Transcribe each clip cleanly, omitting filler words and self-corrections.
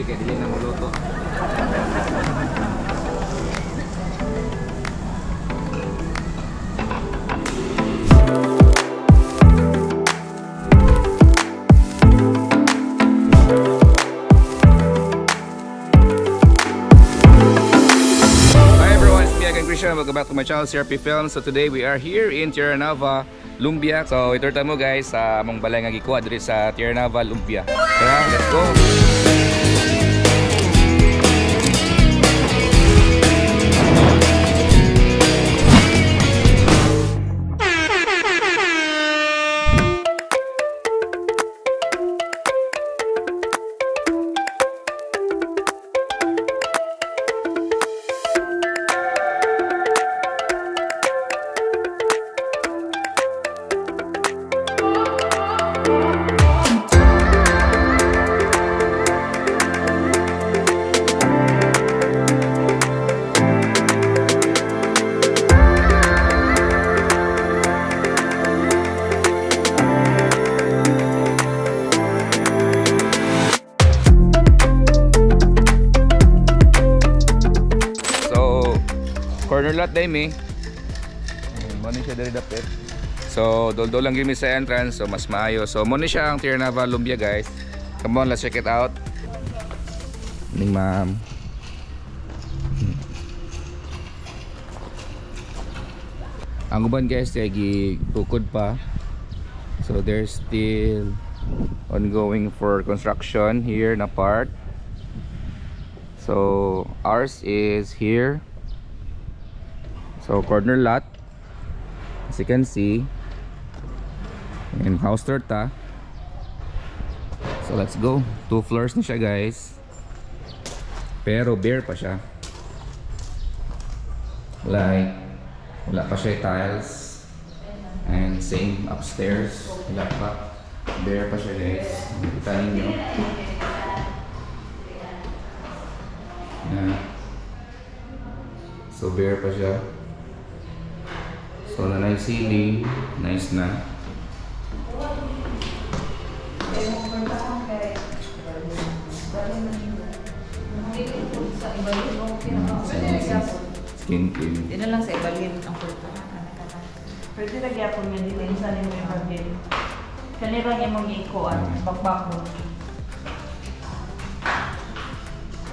tubig kaya hindi na maluto. Welcome back to my channel, CRP Films. So today we are here in Tierra Nava, Lumbia. So ito mo guys sa among balay nga gikuha diri sa Tierra Nava, Lumbia. Tara, let's go. Corner lot day me. Mo ni siya diri dapit. So dol lang gyud mi sa entrance, so mas maayo. So mo ni siya ang Tierra Nava, Lumbia guys. Come on, let's check it out. Ning ma'am. Ang uban guys kay gitukod pa. So there's still ongoing for construction here na part. So ours is here. So corner lot, as you can see, and house torta. So let's go. 2 floors na siya guys, pero bare pa siya. Like wala pa siya tiles, and same upstairs, wala pa, bare pa siya guys. Kita ninyo. Yeah. So bare pa siya. So na nice ceiling, nice na. Skin clean. Hindi na lang sa ibalin ang kulto. Pwede na gyapon nga dito yung sanin mo yung bagin. Kanira nga mong ikuan, bakbako.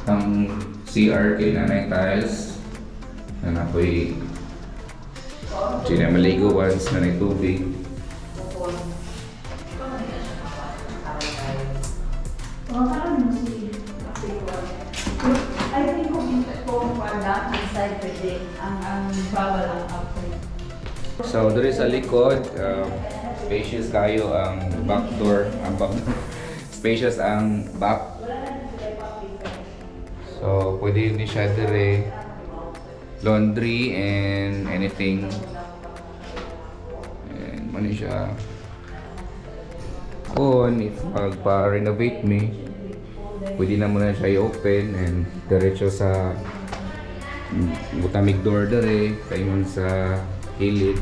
Ang CR kay nanay tiles na napoy sila maligo once na may tubig. I think kung wala inside pwede ang bawal ang upgrade. So there is a likod, spacious kayo ang back door, spacious ang back. So pwede ni siya dire laundry and anything. And mani siya. Kung if magpa-renovate me, pwede na muna siya i-open and diretso sa butamig door dire, kayo sa kilid.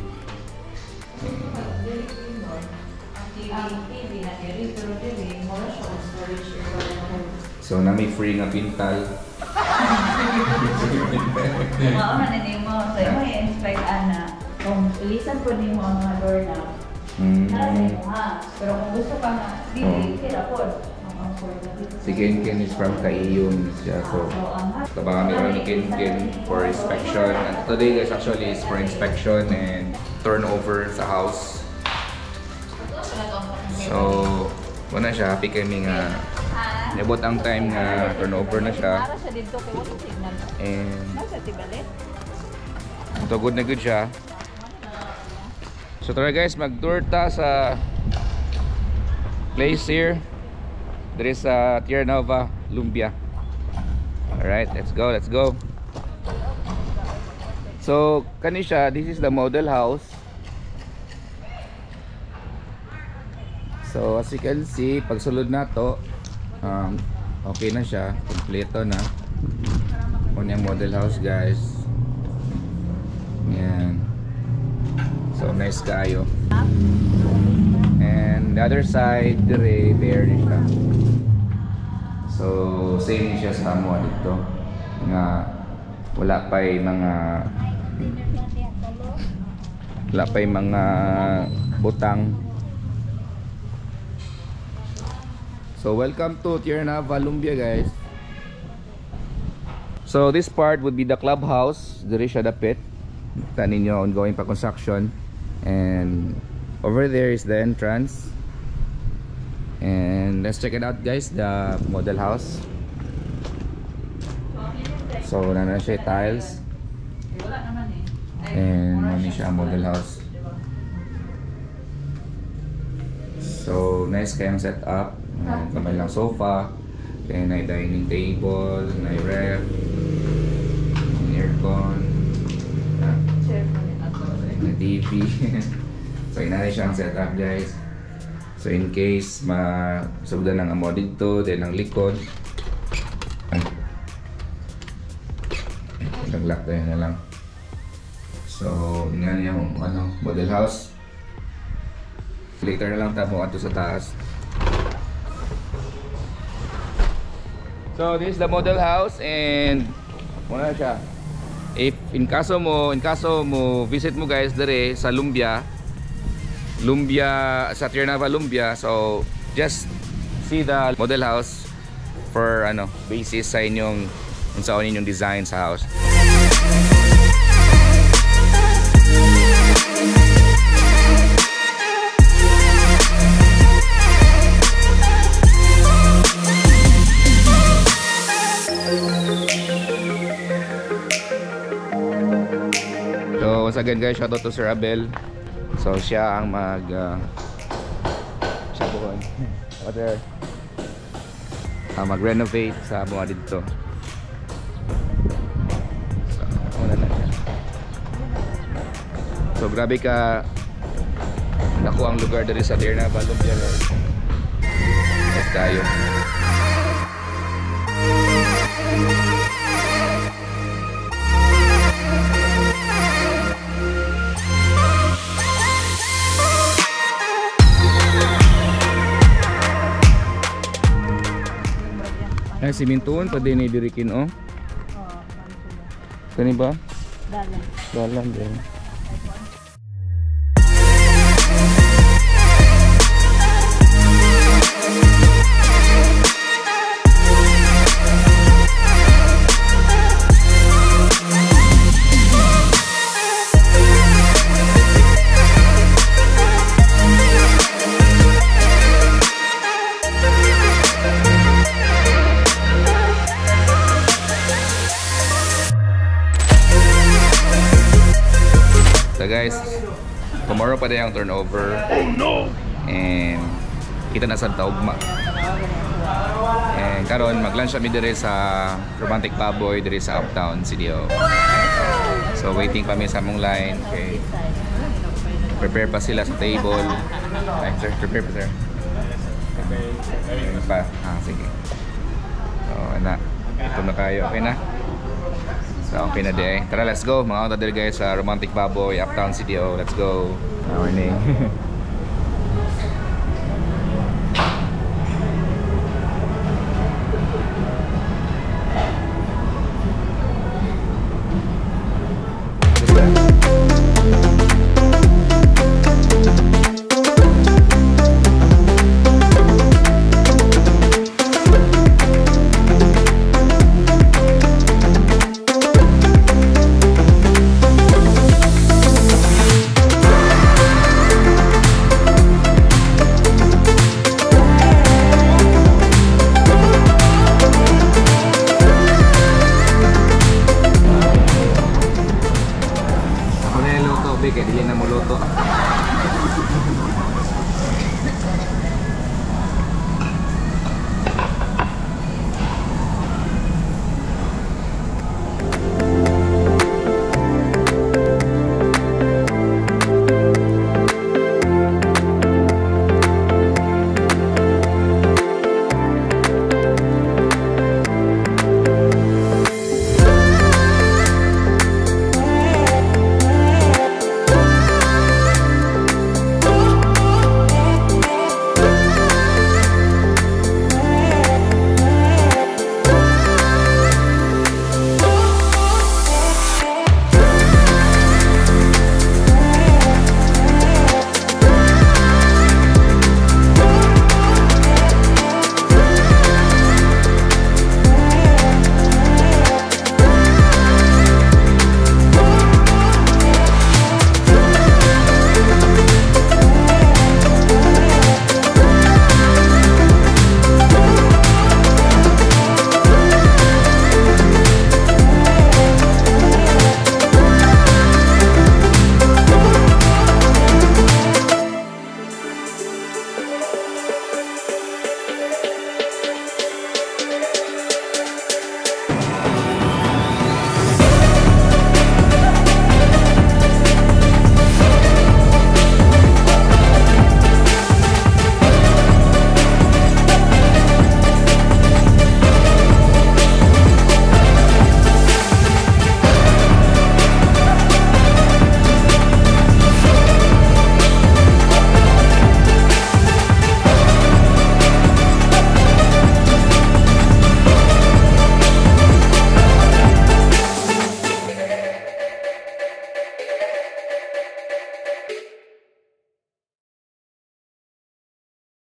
So na may free nga pintal. Mauna na din mo, so yung may inspect ana, kung ilisan po din mo ang mga door na, nasa mo ha. Pero kung gusto ka nga, dili, kira po. Si Ken is from Kaiyon siya, so tabangan kami ni Ken for inspection. And today guys actually is for inspection and turnover sa house. So muna siya, happy kami nga nabot ang time nga turnover na siya. And ito good na good siya. So tara guys, mag-tour ta sa place here. There is Tierra Nava, Lumbia. Alright, let's go, let's go. So kani siya, this is the model house. So as you can see, pag sulod na to, okay na siya, kompleto na. Kung yung model house guys. Yan. So nice kayo. And the other side, dire, bare na siya. So same siya sa amo dito nga wala pa'y mga butang. So welcome to Tiernaval Lumbia, guys. So this part would be the clubhouse. Diri siya dapit. Kita ninyo ongoing pa construction. And over there is the entrance. And let's check it out, guys, the model house. So na siya tiles. And mani siya ang model house. So nice kayang setup. Kamay lang sofa. Then may dining table, may ref, may aircon, may TV. So inari siyang setup, guys. So in case masugdan ng amo dito, then ang likod. Nag-lock tayo na lang. So yan yung model house. Later na lang tayo ato sa taas. So this is the model house, and muna siya. If in kaso mo visit mo, guys, dire sa Lumbia sa Tiernaval Lumbia, so just see the model house for basis sa inyong design sa house. So once again, guys, shout out to Sir Abel. So siya ang mag-renovate sa mga dito. So grabe ka naku ang lugar diri sa Tiernaval Lumbia, guys. Yes tayo. Ay, simintuon pa din idirikin, oh. Kani ba? Dalan din. Guys, tomorrow pa din ang turnover. Oh no! And kita na sa taugma. And karon mag-lunch kami dire sa Romantic Baboy dire sa Uptown CDO. So waiting kami sa mong line. Okay. Prepare pa sila sa table. Ay, sir, prepare pa, sir. Prepare pa. Sige. So, ito na kayo. Okay na? So okay na din. Tara, let's go. Mga outdoor, guys, sa Romantic Baboy, Uptown CDO. Let's go. Morning.